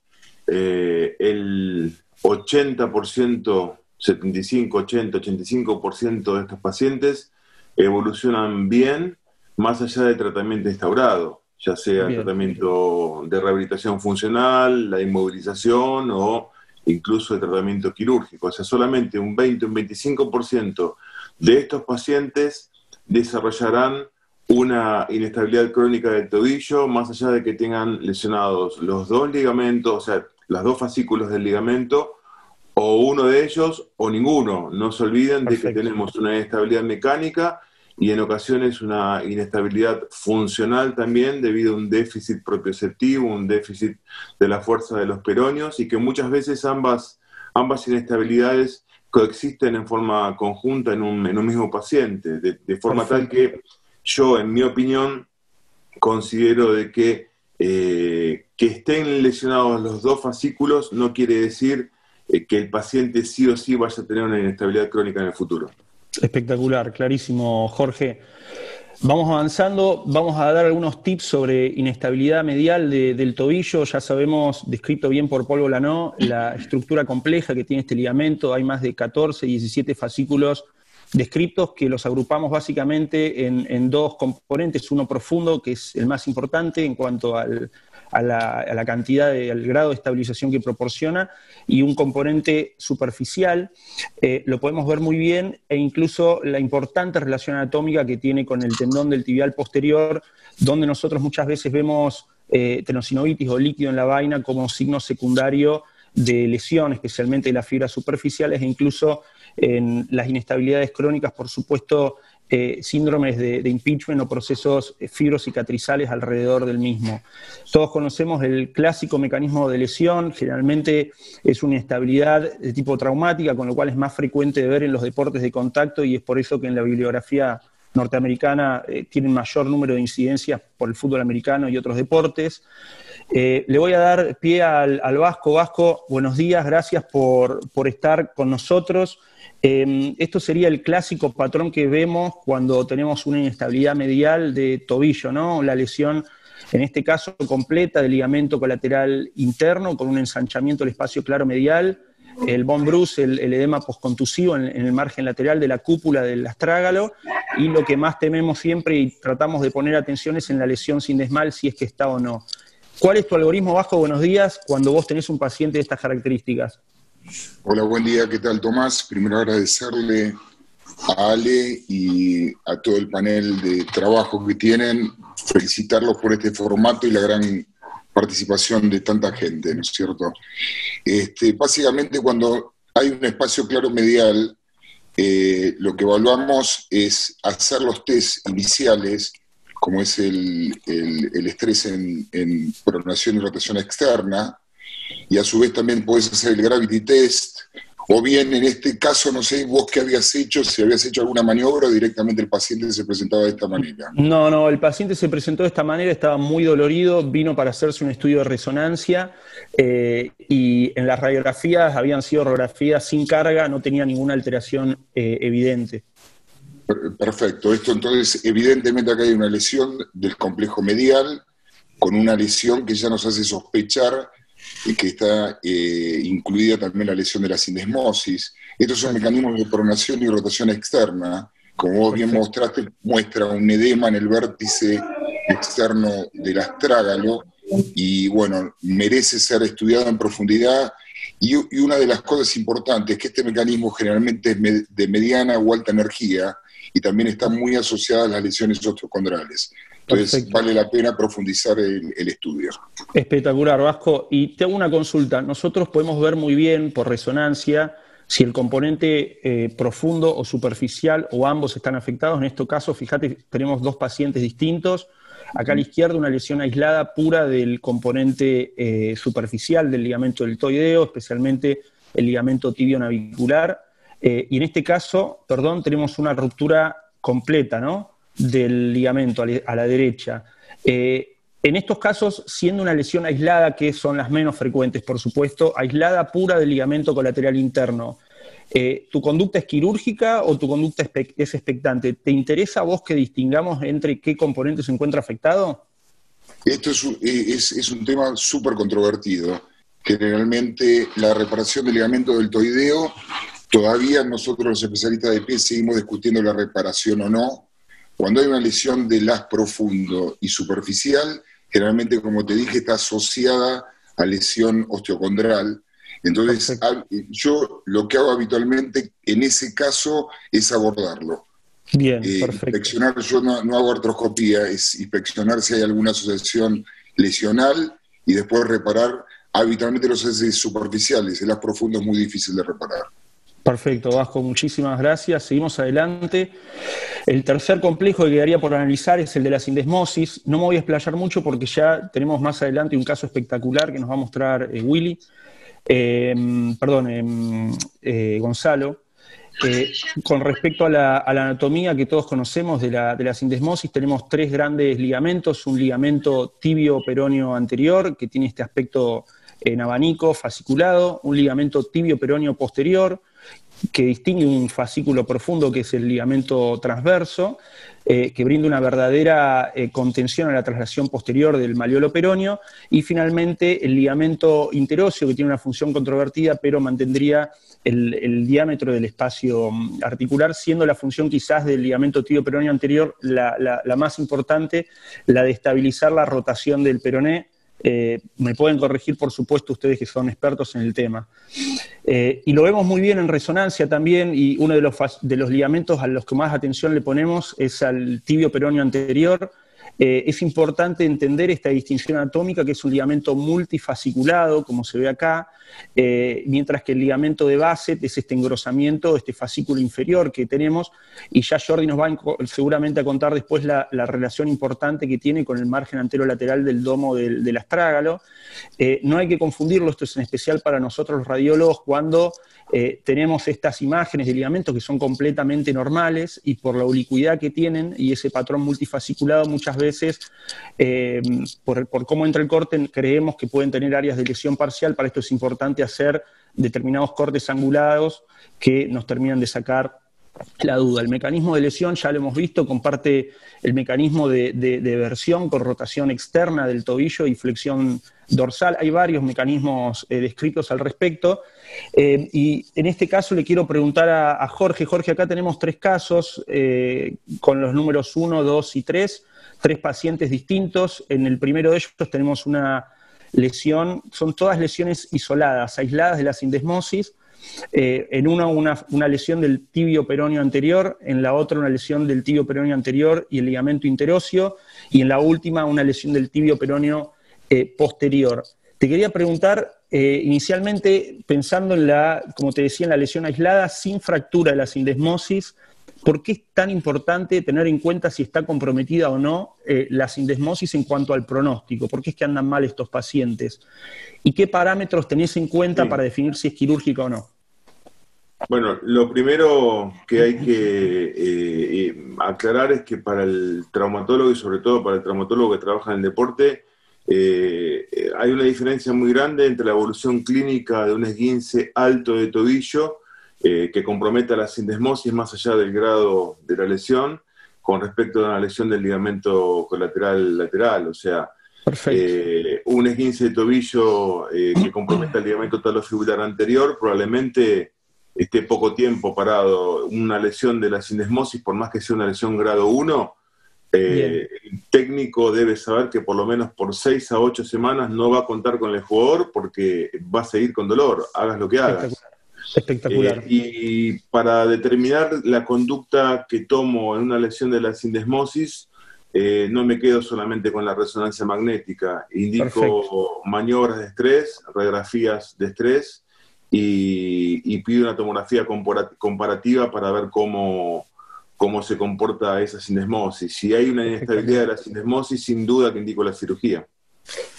el 80%, 75, 80, 85% de estos pacientes evolucionan bien más allá del tratamiento instaurado, ya sea el tratamiento de rehabilitación funcional, la inmovilización o incluso el tratamiento quirúrgico. O sea, solamente un 20, un 25% de estos pacientes desarrollarán una inestabilidad crónica del tobillo, más allá de que tengan lesionados los dos ligamentos, o sea, las dos fascículos del ligamento, o uno de ellos o ninguno. No se olviden de que tenemos una inestabilidad mecánica y en ocasiones una inestabilidad funcional también debido a un déficit propioceptivo, un déficit de la fuerza de los peroneos, y que muchas veces ambas inestabilidades coexisten en forma conjunta en un mismo paciente, de forma tal que yo, en mi opinión, considero de que estén lesionados los dos fascículos no quiere decir que el paciente sí o sí vaya a tener una inestabilidad crónica en el futuro. Espectacular, clarísimo, Jorge. Vamos avanzando, vamos a dar algunos tips sobre inestabilidad medial del tobillo. Ya sabemos, descrito bien por Paul Bolanó, la estructura compleja que tiene este ligamento. Hay más de 14, 17 fascículos descritos que los agrupamos básicamente en dos componentes. Uno profundo, que es el más importante en cuanto a la cantidad, al grado de estabilización que proporciona, y un componente superficial. Lo podemos ver muy bien, e incluso la importante relación anatómica que tiene con el tendón del tibial posterior, donde nosotros muchas veces vemos tenosinovitis o líquido en la vaina como signo secundario de lesión, especialmente de las fibras superficiales, e incluso en las inestabilidades crónicas, por supuesto, síndromes de impeachment o procesos fibrocicatrizales alrededor del mismo. Todos conocemos el clásico mecanismo de lesión, generalmente es una inestabilidad de tipo traumática, con lo cual es más frecuente de ver en los deportes de contacto, y es por eso que en la bibliografía norteamericana tienen mayor número de incidencias por el fútbol americano y otros deportes. Le voy a dar pie al Vasco. Vasco, buenos días, gracias por estar con nosotros. Esto sería el clásico patrón que vemos cuando tenemos una inestabilidad medial de tobillo, ¿no? La lesión, en este caso, completa del ligamento colateral interno, con un ensanchamiento del espacio claro medial, el bone bruise, el edema postcontusivo en el margen lateral de la cúpula del astrágalo, y lo que más tememos siempre y tratamos de poner atención es en la lesión sindesmal, si es que está o no. ¿Cuál es tu algoritmo, Vasco? Buenos días, cuando vos tenés un paciente de estas características. Hola, buen día, ¿qué tal, Tomás? Primero agradecerle a Ale y a todo el panel de trabajo que tienen, felicitarlos por este formato y la gran participación de tanta gente, ¿no es cierto? Básicamente, cuando hay un espacio claro medial, lo que evaluamos es hacer los test iniciales, como es el estrés en pronación y rotación externa, y a su vez también podés hacer el gravity test, o bien en este caso, no sé vos qué habías hecho, si habías hecho alguna maniobra o directamente el paciente se presentaba de esta manera. No, el paciente se presentó de esta manera, estaba muy dolorido, vino para hacerse un estudio de resonancia, y en las radiografías habían sido radiografías sin carga, no tenía ninguna alteración evidente. Perfecto, esto entonces evidentemente acá hay una lesión del complejo medial, con una lesión que ya nos hace sospechar que está incluida también la lesión de la sindesmosis. Estos son mecanismos de pronación y rotación externa. Como vos bien mostraste, muestra un edema en el vértice externo del astrágalo y, bueno, merece ser estudiado en profundidad. Y una de las cosas importantes es que este mecanismo generalmente es de mediana o alta energía y también está muy asociada a las lesiones osteocondrales. Entonces, perfecto, vale la pena profundizar el estudio. Espectacular, Vasco. Y te hago una consulta. Nosotros podemos ver muy bien por resonancia si el componente profundo o superficial o ambos están afectados. En este caso, fíjate, tenemos dos pacientes distintos. Acá a la izquierda una lesión aislada pura del componente superficial del ligamento deltoideo, especialmente el ligamento tibio navicular. Y en este caso, tenemos una ruptura completa, ¿no?, del ligamento a la derecha. En estos casos, siendo una lesión aislada, que son las menos frecuentes, por supuesto, aislada pura del ligamento colateral interno, ¿tu conducta es quirúrgica o tu conducta es expectante? ¿Te interesa a vos que distingamos entre qué componente se encuentra afectado? Esto es un tema súper controvertido. Generalmente la reparación del ligamento deltoideo, todavía nosotros los especialistas de pie seguimos discutiendo la reparación o no. Cuando hay una lesión de las profundo y superficial, generalmente, como te dije, está asociada a lesión osteocondral. Entonces, yo lo que hago habitualmente en ese caso es abordarlo. Bien, perfecto. Inspeccionar, yo no hago artroscopía, es inspeccionar si hay alguna asociación lesional y después reparar. Habitualmente los heces superficiales, el haz profundo es muy difícil de reparar. Perfecto, Vasco, muchísimas gracias. Seguimos adelante. El tercer complejo que quedaría por analizar es el de la sindesmosis. No me voy a explayar mucho porque ya tenemos más adelante un caso espectacular que nos va a mostrar Gonzalo. Con respecto a la anatomía que todos conocemos de la sindesmosis, tenemos tres grandes ligamentos: un ligamento tibio peroneo anterior, que tiene este aspecto en abanico, fasciculado; un ligamento tibio peroneo posterior, que distingue un fascículo profundo, que es el ligamento transverso, que brinda una verdadera contención a la traslación posterior del maleolo peroneo; y finalmente el ligamento interóseo, que tiene una función controvertida, pero mantendría el diámetro del espacio articular, siendo la función quizás del ligamento tibio peroneo anterior la más importante, la de estabilizar la rotación del peroné. Me pueden corregir, por supuesto, ustedes que son expertos en el tema. Y lo vemos muy bien en resonancia también, y uno de los ligamentos a los que más atención le ponemos es al tibio peroneo anterior. Es importante entender esta distinción anatómica, que es un ligamento multifasciculado, como se ve acá, mientras que el ligamento de Bassett es este engrosamiento, este fascículo inferior que tenemos, y ya Jordi nos va seguramente a contar después la relación importante que tiene con el margen anterolateral del domo del astrágalo. No hay que confundirlo, esto es en especial para nosotros los radiólogos, cuando tenemos estas imágenes de ligamentos que son completamente normales, y por la oblicuidad que tienen y ese patrón multifasciculado, muchas veces por cómo entra el corte creemos que pueden tener áreas de lesión parcial. Para esto es importante hacer determinados cortes angulados que nos terminan de sacar la duda. El mecanismo de lesión ya lo hemos visto, comparte el mecanismo de versión con rotación externa del tobillo y flexión dorsal. Hay varios mecanismos descritos al respecto, y en este caso le quiero preguntar a Jorge. Jorge, acá tenemos tres casos con los números 1, 2 y 3, tres pacientes distintos. En el primero de ellos tenemos una lesión, son todas lesiones isoladas, aisladas de la sindesmosis. En una lesión del tibio peroneo anterior, en la otra una lesión del tibio peroneo anterior y el ligamento interóseo, y en la última una lesión del tibio peroneo posterior. Te quería preguntar, inicialmente, pensando en como te decía, en la lesión aislada, sin fractura de la sindesmosis, ¿por qué es tan importante tener en cuenta si está comprometida o no la sindesmosis en cuanto al pronóstico? ¿Por qué es que andan mal estos pacientes? ¿Y qué parámetros tenés en cuenta para definir si es quirúrgica o no? Bueno, lo primero que hay que aclarar es que para el traumatólogo, y sobre todo para el traumatólogo que trabaja en el deporte, hay una diferencia muy grande entre la evolución clínica de un esguince alto de tobillo que comprometa la sindesmosis más allá del grado de la lesión, con respecto a una lesión del ligamento colateral lateral. O sea, un esguince de tobillo que comprometa el ligamento talofibular anterior probablemente esté poco tiempo parado. Una lesión de la sindesmosis, por más que sea una lesión grado 1, el técnico debe saber que por lo menos por 6 a 8 semanas no va a contar con el jugador, porque va a seguir con dolor, hagas lo que hagas. Espectacular. Y para determinar la conducta que tomo en una lesión de la sindesmosis, no me quedo solamente con la resonancia magnética. Indico maniobras de estrés, radiografías de estrés, y pido una tomografía comparativa para ver cómo se comporta esa sindesmosis. Si hay una inestabilidad de la sindesmosis, sin duda que indico la cirugía.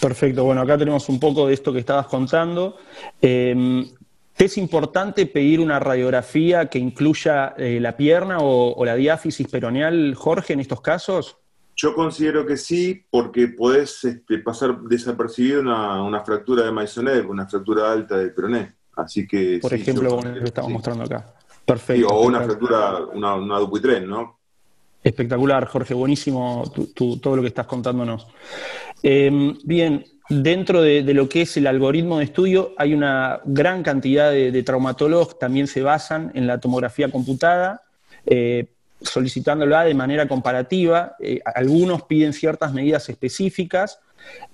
Perfecto. Bueno, acá tenemos un poco de esto que estabas contando. ¿Te es importante pedir una radiografía que incluya la pierna o la diáfisis peroneal, Jorge, en estos casos? Yo considero que sí, porque podés pasar desapercibido una fractura de Maisonneuve, una fractura alta del peroné. Así que por sí, ejemplo, como lo estamos mostrando acá. Perfecto. Sí, o una fractura, una Dupuytren, ¿no? Espectacular, Jorge, buenísimo todo lo que estás contándonos. Bien, dentro de lo que es el algoritmo de estudio, hay una gran cantidad de traumatólogos que también se basan en la tomografía computada, solicitándola de manera comparativa. Algunos piden ciertas medidas específicas,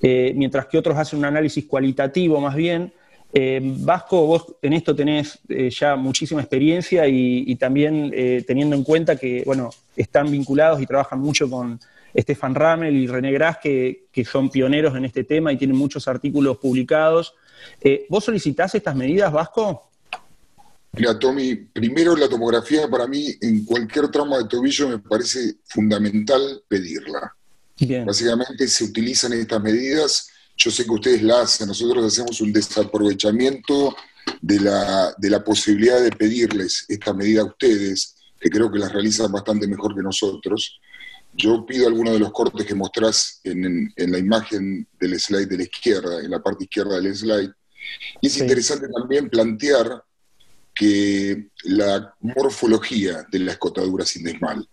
mientras que otros hacen un análisis cualitativo más bien. Vasco, vos en esto tenés ya muchísima experiencia y también teniendo en cuenta que, bueno, están vinculados y trabajan mucho con Stefan Rammel y René Gras, que son pioneros en este tema y tienen muchos artículos publicados. ¿Vos solicitás estas medidas, Vasco? Mira, Tommy, primero la tomografía para mí en cualquier trauma de tobillo me parece fundamental pedirla. Bien. Básicamente se utilizan estas medidas, yo sé que ustedes la hacen, nosotros hacemos un desaprovechamiento de la posibilidad de pedirles esta medida a ustedes, que creo que las realizan bastante mejor que nosotros. Yo pido algunos de los cortes que mostrás en la imagen del slide de la izquierda, en la parte izquierda del slide, y es interesante también plantear que la morfología de la escotadura sindesmal.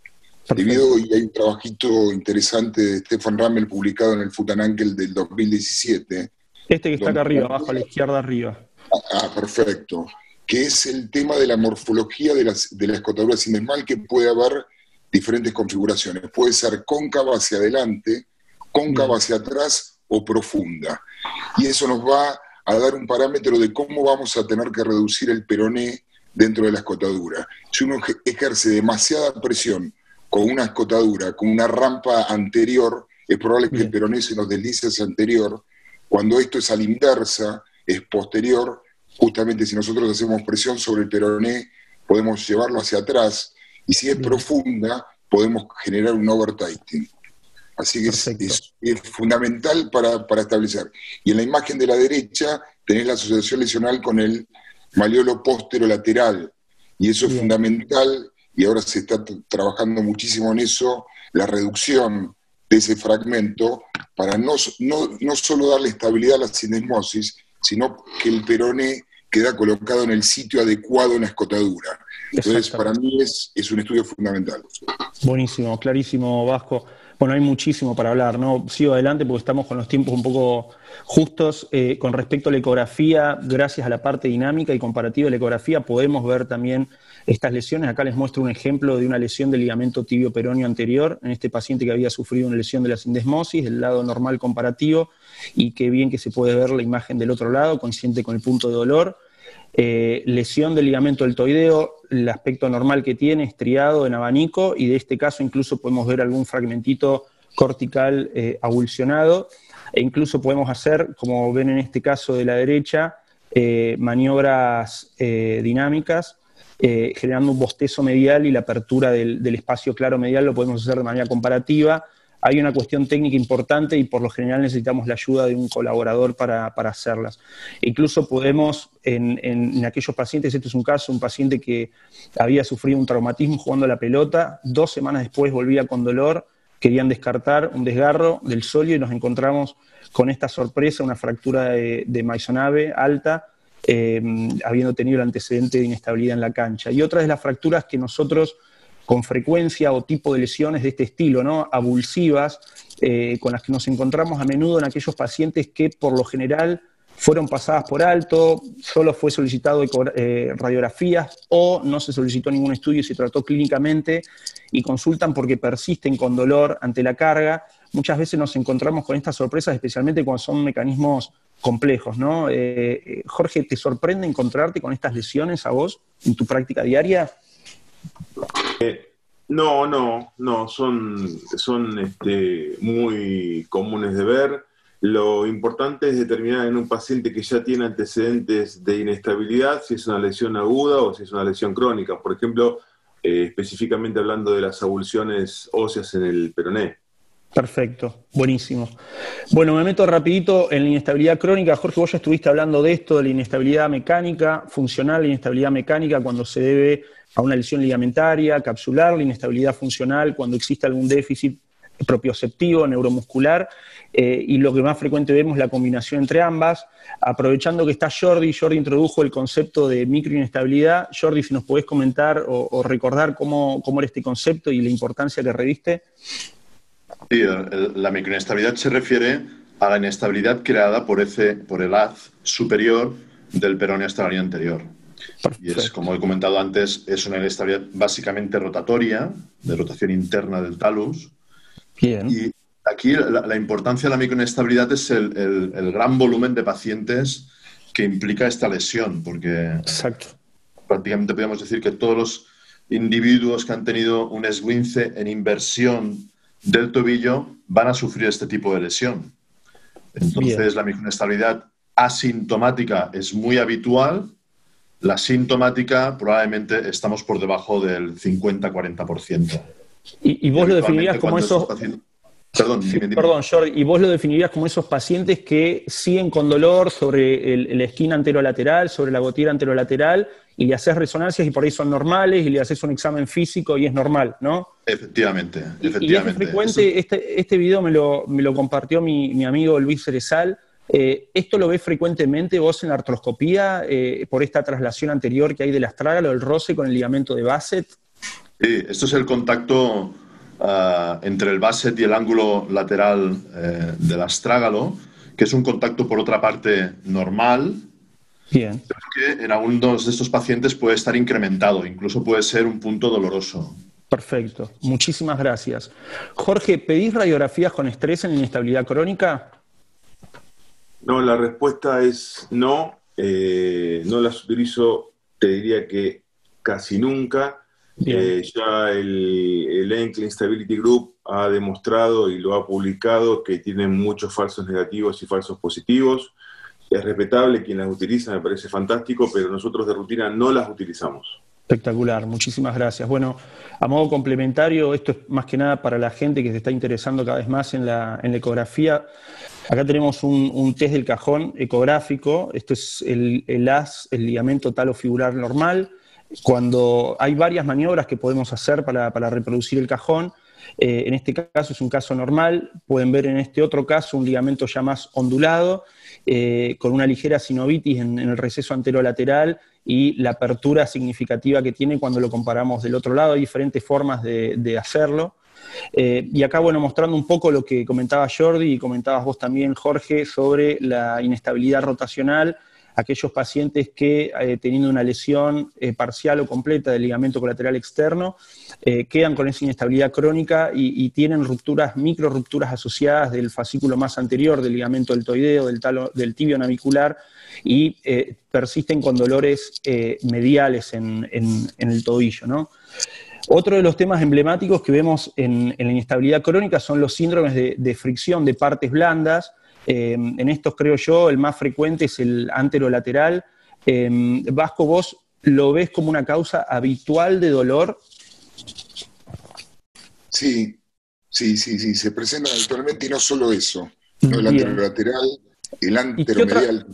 Debido, y hay un trabajito interesante de Stefan Rammel publicado en el Foot and Ankle del 2017. Este que está acá arriba, abajo a la izquierda arriba. Perfecto. Que es el tema de la morfología de la escotadura sindesmal, que puede haber diferentes configuraciones. Puede ser cóncava hacia adelante, cóncava hacia atrás o profunda. Y eso nos va a dar un parámetro de cómo vamos a tener que reducir el peroné dentro de la escotadura. Si uno ejerce demasiada presión con una escotadura, con una rampa anterior, es probable que el peroné se nos deslice hacia anterior. Cuando esto es a la inversa, es posterior, justamente si nosotros hacemos presión sobre el peroné, podemos llevarlo hacia atrás, y si es profunda, podemos generar un over-tightening. Así que es fundamental para establecer. Y en la imagen de la derecha tenés la asociación lesional con el maleolo posterolateral, y eso es fundamental, y ahora se está trabajando muchísimo en eso, la reducción de ese fragmento, para no solo darle estabilidad a la sindesmosis, sino que el peroné queda colocado en el sitio adecuado en la escotadura. Entonces, para mí es un estudio fundamental. Buenísimo, clarísimo, Vasco. Bueno, hay muchísimo para hablar, ¿no? Sigo adelante porque estamos con los tiempos un poco justos. Con respecto a la ecografía, gracias a la parte dinámica y comparativa de la ecografía, podemos ver también estas lesiones. Acá les muestro un ejemplo de una lesión del ligamento tibio peroneo anterior, en este paciente que había sufrido una lesión de la sindesmosis, del lado normal comparativo, y qué bien que se puede ver la imagen del otro lado, coincidente con el punto de dolor. Lesión del ligamento deltoideo, el aspecto normal que tiene, estriado en abanico, y de este caso incluso podemos ver algún fragmentito cortical avulsionado, e incluso podemos hacer, como ven en este caso de la derecha, maniobras dinámicas, generando un bostezo medial, y la apertura del espacio claro medial lo podemos hacer de manera comparativa. Hay una cuestión técnica importante y por lo general necesitamos la ayuda de un colaborador para hacerlas. Incluso podemos, en aquellos pacientes, este es un caso, un paciente que había sufrido un traumatismo jugando a la pelota, 2 semanas después volvía con dolor, querían descartar un desgarro del sóleo y nos encontramos con esta sorpresa, una fractura de Maisonneuve alta, habiendo tenido el antecedente de inestabilidad en la cancha. Y otra de las fracturas que nosotros, con frecuencia o tipo de lesiones de este estilo, ¿no? Abulsivas, con las que nos encontramos a menudo en aquellos pacientes que por lo general fueron pasadas por alto, solo fue solicitado radiografías o no se solicitó ningún estudio y se trató clínicamente, y consultan porque persisten con dolor ante la carga. Muchas veces nos encontramos con estas sorpresas, especialmente cuando son mecanismos complejos, ¿no? Jorge, ¿te sorprende encontrarte con estas lesiones a vos en tu práctica diaria? No, son muy comunes de ver. Lo importante es determinar en un paciente que ya tiene antecedentes de inestabilidad si es una lesión aguda o si es una lesión crónica. Por ejemplo, específicamente hablando de las avulsiones óseas en el peroné. Perfecto, buenísimo. Bueno, me meto rapidito en la inestabilidad crónica. Jorge, vos ya estuviste hablando de esto, de la inestabilidad mecánica, funcional, la inestabilidad mecánica cuando se debe a una lesión ligamentaria, capsular, la inestabilidad funcional cuando existe algún déficit propioceptivo, neuromuscular, y lo que más frecuente vemos es la combinación entre ambas. Aprovechando que está Jordi introdujo el concepto de microinestabilidad. Jordi, si nos podés comentar o recordar cómo era este concepto y la importancia que reviste. Sí, la microinestabilidad se refiere a la inestabilidad creada por el haz superior del peroneo hasta la línea anterior. Perfecto. Y es, como he comentado antes, es una inestabilidad básicamente rotatoria, de rotación interna del talus. Bien. Y aquí la importancia de la microinestabilidad es el gran volumen de pacientes que implica esta lesión, porque Exacto. prácticamente podemos decir que todos los individuos que han tenido un esguince en inversión del tobillo van a sufrir este tipo de lesión. Entonces, Bien. la microinestabilidad asintomática es muy habitual. La sintomática probablemente estamos por debajo del 50-40%. Y vos lo definirías como esos... Perdón, Sí, dime. perdón, Jordi, y vos lo definirías como esos pacientes que siguen con dolor sobre la esquina anterolateral, sobre la gotera anterolateral, y le haces resonancias y por ahí son normales, y le haces un examen físico y es normal, ¿no? Efectivamente. Y es frecuente, este video me lo compartió mi amigo Luis Cerezal. ¿Esto lo ves frecuentemente vos en la artroscopía por esta traslación anterior que hay del astrágalo, el roce con el ligamento de Bassett? Sí, esto es el contacto entre el Bassett y el ángulo lateral del astrágalo, que es un contacto por otra parte normal, Bien. pero que en algunos de estos pacientes puede estar incrementado, incluso puede ser un punto doloroso. Perfecto, muchísimas gracias. Jorge, ¿pedís radiografías con estrés en inestabilidad crónica? No, la respuesta es no. No las utilizo, te diría que casi nunca. Ya el Ankle Instability Group ha demostrado y lo ha publicado que tienen muchos falsos negativos y falsos positivos. Es respetable quien las utiliza, me parece fantástico, pero nosotros de rutina no las utilizamos. Espectacular, muchísimas gracias. Bueno, a modo complementario, esto es más que nada para la gente que se está interesando cada vez más en la ecografía. Acá tenemos un test del cajón ecográfico. Esto es el ligamento talofibular normal. Cuando hay varias maniobras que podemos hacer para reproducir el cajón, en este caso es un caso normal. Pueden ver en este otro caso un ligamento ya más ondulado, con una ligera sinovitis en el receso anterolateral y la apertura significativa que tiene cuando lo comparamos del otro lado. Hay diferentes formas de hacerlo. Y acá, bueno, mostrando un poco lo que comentaba Jordi y comentabas vos también, Jorge, sobre la inestabilidad rotacional, aquellos pacientes que, teniendo una lesión parcial o completa del ligamento colateral externo, quedan con esa inestabilidad crónica y tienen rupturas, micro rupturas asociadas del fascículo más anterior, del ligamento deltoideo, del tibio navicular, y persisten con dolores mediales en el tobillo, ¿no? Otro de los temas emblemáticos que vemos en la inestabilidad crónica son los síndromes de fricción de partes blandas. En estos, creo yo, el más frecuente es el anterolateral. Vasco, ¿vos lo ves como una causa habitual de dolor? Sí, se presenta habitualmente y no solo eso. No, el anterolateral, el anteromedial,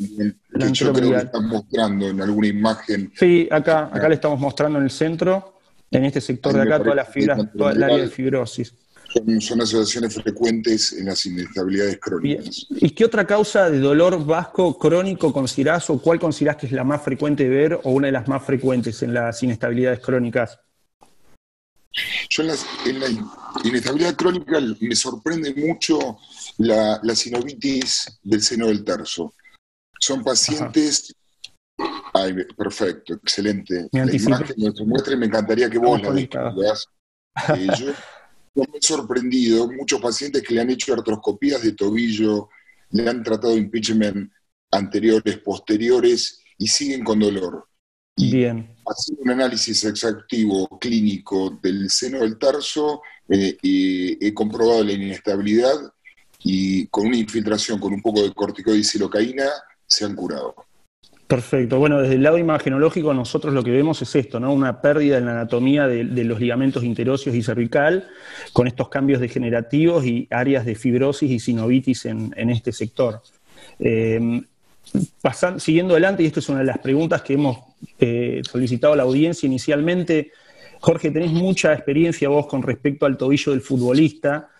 que yo creo que están mostrando en alguna imagen. Sí, acá le estamos mostrando en el centro. En este sector de acá, todas las fibras, toda el área de fibrosis. Son asociaciones frecuentes en las inestabilidades crónicas. ¿Y qué otra causa de dolor, Vasco, crónico considerás o cuál considerás que es la más frecuente de ver o una de las más frecuentes en las inestabilidades crónicas? Yo en la inestabilidad crónica me sorprende mucho la sinovitis del seno del terzo. Son pacientes... Ay, perfecto, excelente. La imagen que nos muestra y me encantaría que vos la describas. Yo me he sorprendido, muchos pacientes que le han hecho artroscopías de tobillo, le han tratado impeachment anteriores, posteriores y siguen con dolor. Bien. Haciendo un análisis exhaustivo clínico del seno del tarso, he comprobado la inestabilidad y con una infiltración con un poco de corticoides y silocaína se han curado. Perfecto. Bueno, desde el lado imagenológico nosotros lo que vemos es esto, ¿no? Una pérdida en la anatomía de los ligamentos interóseos y cervical, con estos cambios degenerativos y áreas de fibrosis y sinovitis en este sector. Siguiendo adelante, y esto es una de las preguntas que hemos solicitado a la audiencia inicialmente, Jorge, tenés mucha experiencia vos con respecto al tobillo del futbolista.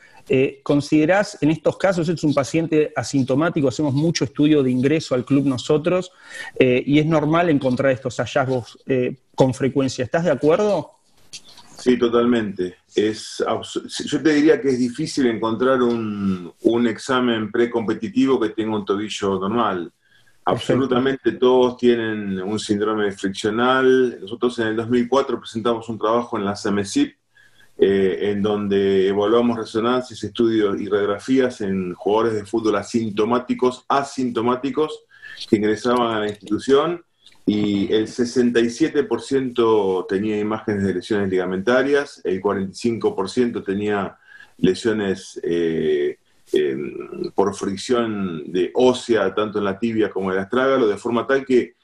¿Considerás en estos casos, es un paciente asintomático, hacemos mucho estudio de ingreso al club nosotros, y es normal encontrar estos hallazgos con frecuencia? ¿Estás de acuerdo? Sí, totalmente. Yo te diría que es difícil encontrar un examen precompetitivo que tenga un tobillo normal. Absolutamente todos tienen un síndrome friccional. Nosotros en el 2004 presentamos un trabajo en la CMSIP, en donde evaluamos resonancias, estudios y radiografías en jugadores de fútbol asintomáticos, que ingresaban a la institución y el 67% tenía imágenes de lesiones ligamentarias, el 45% tenía lesiones por fricción de ósea, tanto en la tibia como en el astrágalo, de forma tal que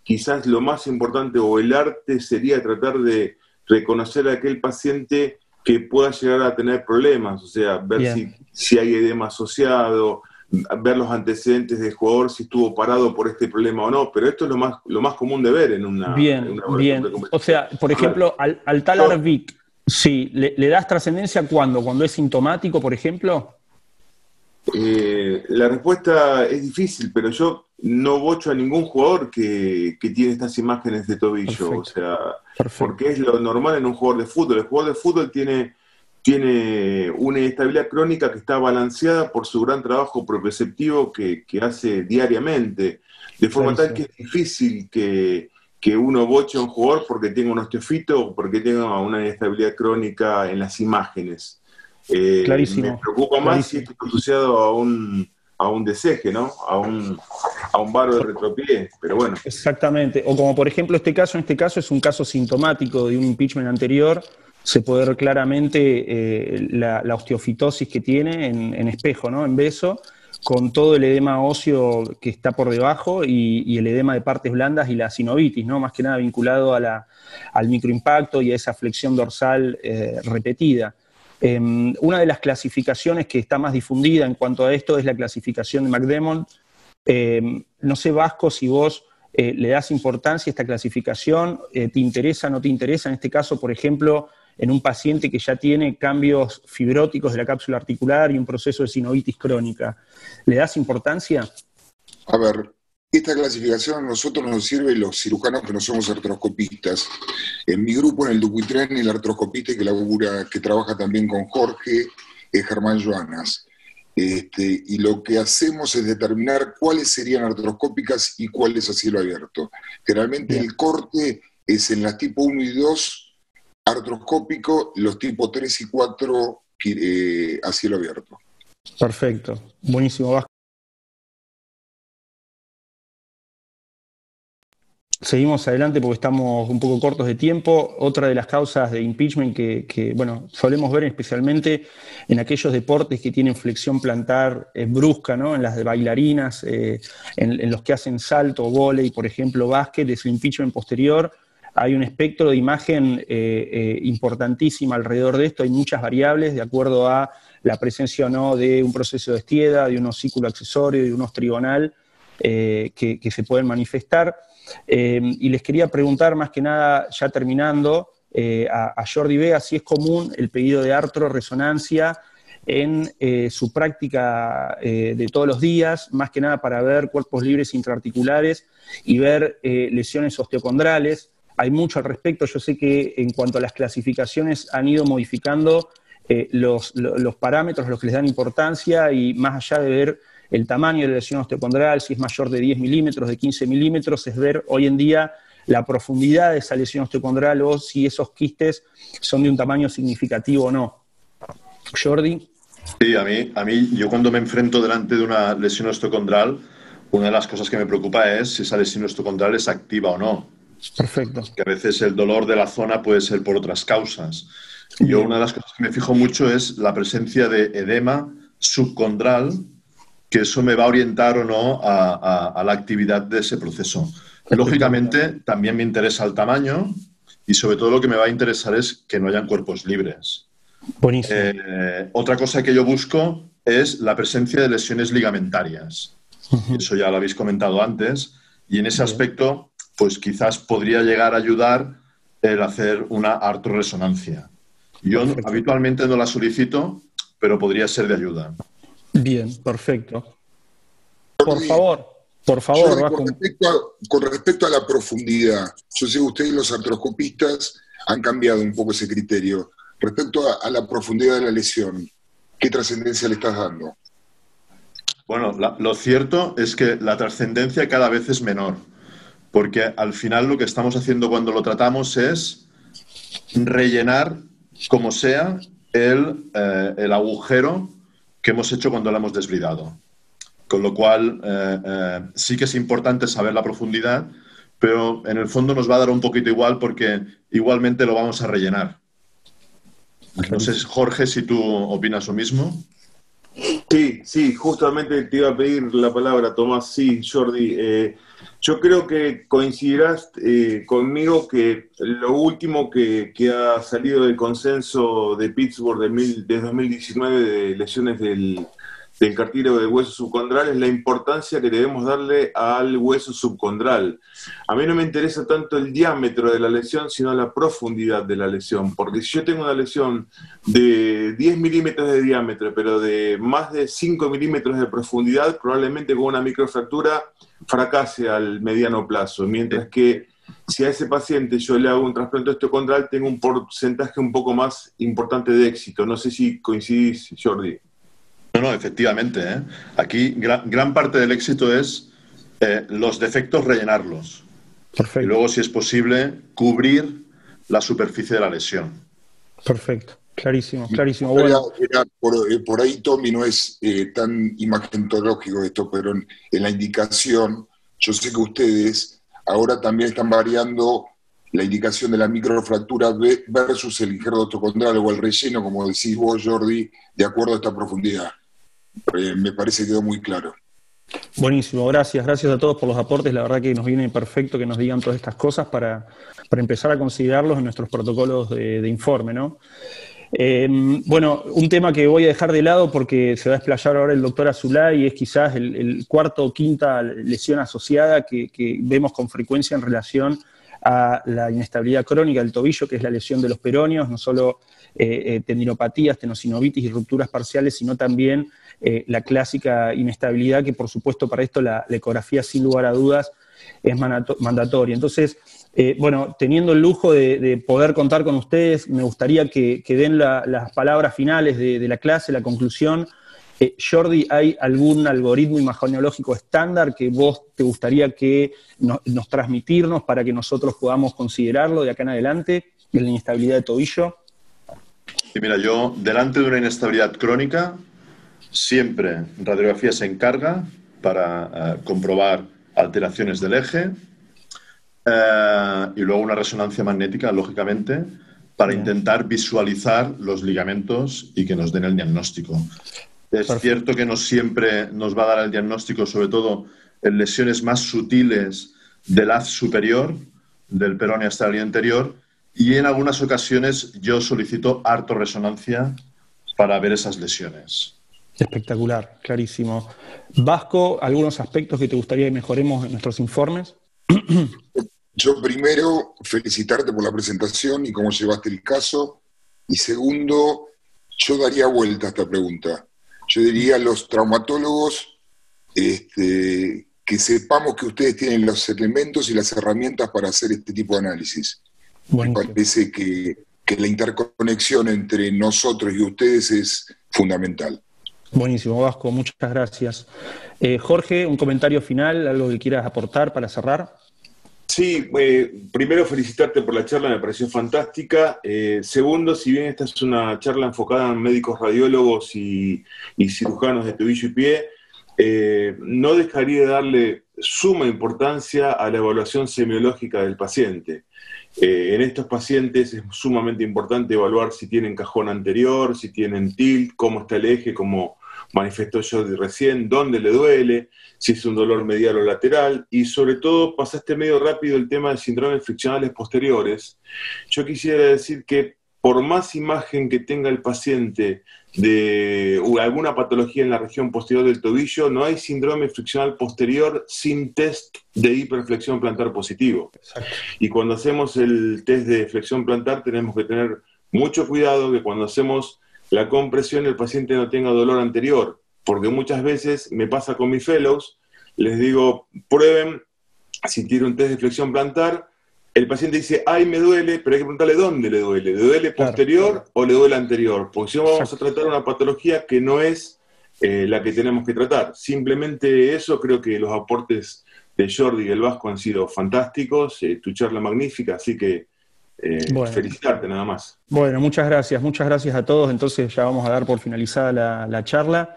quizás lo más importante o el arte sería tratar de reconocer a aquel paciente que pueda llegar a tener problemas, o sea, ver si hay edema asociado, ver los antecedentes del jugador, si estuvo parado por este problema o no, pero esto es lo más común de ver en una... Bien. O sea, por ejemplo, al Talar Vic, sí, ¿le das trascendencia cuándo? ¿Cuando es sintomático, por ejemplo? La respuesta es difícil, pero yo no bocho a ningún jugador que tiene estas imágenes de tobillo. Perfecto. O sea, porque es lo normal en un jugador de fútbol. El jugador de fútbol tiene una inestabilidad crónica que está balanceada por su gran trabajo propioceptivo que hace diariamente, de forma tal que es difícil que uno boche a un jugador porque tenga un osteofito o porque tenga una inestabilidad crónica en las imágenes. Clarísimo. Me preocupa más si está asociado a un deseje, ¿no? A un varo de retropié, pero bueno. Exactamente. O como por ejemplo en este caso es un caso sintomático de un impeachment anterior, se puede ver claramente la osteofitosis que tiene en espejo, ¿no? En beso, con todo el edema óseo que está por debajo y el edema de partes blandas y la sinovitis, ¿no? Más que nada vinculado al microimpacto y a esa flexión dorsal repetida. Una de las clasificaciones que está más difundida en cuanto a esto es la clasificación de McDermott. No sé, Vasco, si vos le das importancia a esta clasificación, ¿te interesa, no te interesa? En este caso, por ejemplo, en un paciente que ya tiene cambios fibróticos de la cápsula articular y un proceso de sinovitis crónica, ¿le das importancia? A ver, esta clasificación a nosotros nos sirve los cirujanos que no somos artroscopistas. En mi grupo, en el Dupuytren, el artroscopista que trabaja también con Jorge es Germán Joanas. Y lo que hacemos es determinar cuáles serían artroscópicas y cuáles a cielo abierto. Generalmente el corte es en las tipo 1 y 2 artroscópico, los tipo 3 y 4 a cielo abierto. Perfecto, buenísimo, Vasco. Seguimos adelante porque estamos un poco cortos de tiempo. Otra de las causas de impeachment que solemos ver especialmente en aquellos deportes que tienen flexión plantar brusca, ¿no? En las de bailarinas, en los que hacen salto, vóley, por ejemplo, básquet, es el impeachment posterior. Hay un espectro de imagen importantísima alrededor de esto. Hay muchas variables de acuerdo a la presencia o no de un proceso de Stieda, de un osículo accesorio, de un ostrigonal que se pueden manifestar. Y les quería preguntar, más que nada, ya terminando, a Jordi Vega, si es común el pedido de artroresonancia en su práctica de todos los días, más que nada para ver cuerpos libres intraarticulares y ver lesiones osteocondrales. Hay mucho al respecto. Yo sé que en cuanto a las clasificaciones han ido modificando los parámetros, los que les dan importancia, y más allá de ver el tamaño de la lesión osteocondral, si es mayor de 10 milímetros, de 15 milímetros, es ver hoy en día la profundidad de esa lesión osteocondral o si esos quistes son de un tamaño significativo o no. Jordi. Sí, a mí, yo cuando me enfrento delante de una lesión osteocondral, una de las cosas que me preocupa es si esa lesión osteocondral es activa o no. Perfecto. Que a veces el dolor de la zona puede ser por otras causas. Yo una de las cosas que me fijo mucho es la presencia de edema subcondral, que eso me va a orientar o no a la actividad de ese proceso. Lógicamente, también me interesa el tamaño y sobre todo lo que me va a interesar es que no hayan cuerpos libres. Buenísimo. Otra cosa que yo busco es la presencia de lesiones ligamentarias. Eso ya lo habéis comentado antes. Y en ese aspecto, pues quizás podría llegar a ayudar el hacer una artroresonancia. Yo habitualmente no la solicito, pero podría ser de ayuda. Bien, perfecto. Por favor, Vasco. Con respecto a la profundidad, yo sé que ustedes los artroscopistas han cambiado un poco ese criterio. Respecto a la profundidad de la lesión, ¿qué trascendencia le estás dando? Bueno, lo cierto es que la trascendencia cada vez es menor, porque al final lo que estamos haciendo cuando lo tratamos es rellenar, como sea, el agujero que hemos hecho cuando lo hemos desbridado. Con lo cual, sí que es importante saber la profundidad, pero en el fondo nos va a dar un poquito igual porque igualmente lo vamos a rellenar. No sé, Jorge, si tú opinas lo mismo. Sí, justamente te iba a pedir la palabra, Tomás. Sí, Jordi. Yo creo que coincidirás conmigo que lo último que ha salido del consenso de Pittsburgh de 2019 de lesiones del cartílago del hueso subcondral es la importancia que debemos darle al hueso subcondral. A mí no me interesa tanto el diámetro de la lesión, sino la profundidad de la lesión, porque si yo tengo una lesión de 10 milímetros de diámetro, pero de más de 5 milímetros de profundidad, probablemente con una microfractura fracase al mediano plazo, mientras que si a ese paciente yo le hago un trasplante osteocondral, tengo un porcentaje un poco más importante de éxito. No sé si coincidís, Jordi. No, efectivamente. Aquí gran parte del éxito es los defectos rellenarlos. Perfecto. Y luego, si es posible, cubrir la superficie de la lesión. Perfecto. Clarísimo, clarísimo. Bueno. Por ahí, Tommy, no es tan imagenológico esto, pero en la indicación, yo sé que ustedes ahora también están variando la indicación de la microfractura versus el injerto osteocondral o el relleno, como decís vos, Jordi, de acuerdo a esta profundidad. Me parece que quedó muy claro. Buenísimo, gracias a todos por los aportes. La verdad que nos viene perfecto que nos digan todas estas cosas para empezar a considerarlos en nuestros protocolos de informe, ¿no? Bueno, un tema que voy a dejar de lado porque se va a explayar ahora el doctor Azulay y es quizás el cuarto o quinta lesión asociada que vemos con frecuencia en relación a la inestabilidad crónica del tobillo, que es la lesión de los peroneos, no solo tendinopatías, tenosinovitis y rupturas parciales, sino también la clásica inestabilidad, que por supuesto para esto la ecografía sin lugar a dudas es mandatoria. Entonces, bueno, teniendo el lujo de poder contar con ustedes, me gustaría que den las palabras finales de la clase, la conclusión. Jordi, ¿hay algún algoritmo imageneológico estándar que vos te gustaría que nos transmitirnos para que nosotros podamos considerarlo de acá en adelante, en la inestabilidad de tobillo? Y mira, yo, delante de una inestabilidad crónica, siempre radiografía se encarga para comprobar alteraciones del eje y luego una resonancia magnética, lógicamente, para intentar visualizar los ligamentos y que nos den el diagnóstico. Es cierto que no siempre nos va a dar el diagnóstico, sobre todo en lesiones más sutiles del haz superior, del peroneo hasta el anterior, y en algunas ocasiones yo solicito artorresonancia para ver esas lesiones. Espectacular, clarísimo. Vasco, ¿algunos aspectos que te gustaría que mejoremos en nuestros informes? Yo primero, felicitarte por la presentación y cómo llevaste el caso. Y segundo, yo daría vuelta a esta pregunta. Yo diría a los traumatólogos que sepamos que ustedes tienen los elementos y las herramientas para hacer este tipo de análisis. Me parece que la interconexión entre nosotros y ustedes es fundamental. Buenísimo, Vasco, muchas gracias. Jorge, un comentario final, algo que quieras aportar para cerrar. Sí, primero felicitarte por la charla, me pareció fantástica. Segundo, si bien esta es una charla enfocada en médicos radiólogos y cirujanos de tobillo y pie, no dejaría de darle suma importancia a la evaluación semiológica del paciente. En estos pacientes es sumamente importante evaluar si tienen cajón anterior, si tienen tilt, cómo está el eje, como manifestó Jordi recién, dónde le duele, si es un dolor medial o lateral, y sobre todo pasaste medio rápido el tema de síndromes friccionales posteriores. Yo quisiera decir que por más imagen que tenga el paciente de alguna patología en la región posterior del tobillo, no hay síndrome friccional posterior sin test de hiperflexión plantar positivo. Exacto. Y cuando hacemos el test de flexión plantar tenemos que tener mucho cuidado que cuando hacemos la compresión el paciente no tenga dolor anterior, porque muchas veces me pasa con mis fellows, les digo, prueben si tiene un test de flexión plantar, el paciente dice, ay, me duele, pero hay que preguntarle dónde le duele. ¿Le duele posterior o le duele anterior? Porque si no vamos a tratar una patología que no es la que tenemos que tratar. Simplemente eso, creo que los aportes de Jordi y el Vasco han sido fantásticos, tu charla magnífica, así que felicitarte nada más. Bueno, muchas gracias a todos. Entonces ya vamos a dar por finalizada la charla.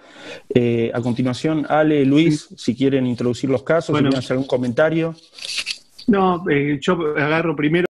A continuación, Ale, Luis, si quieren introducir los casos, si quieren hacer algún comentario. No, yo agarro primero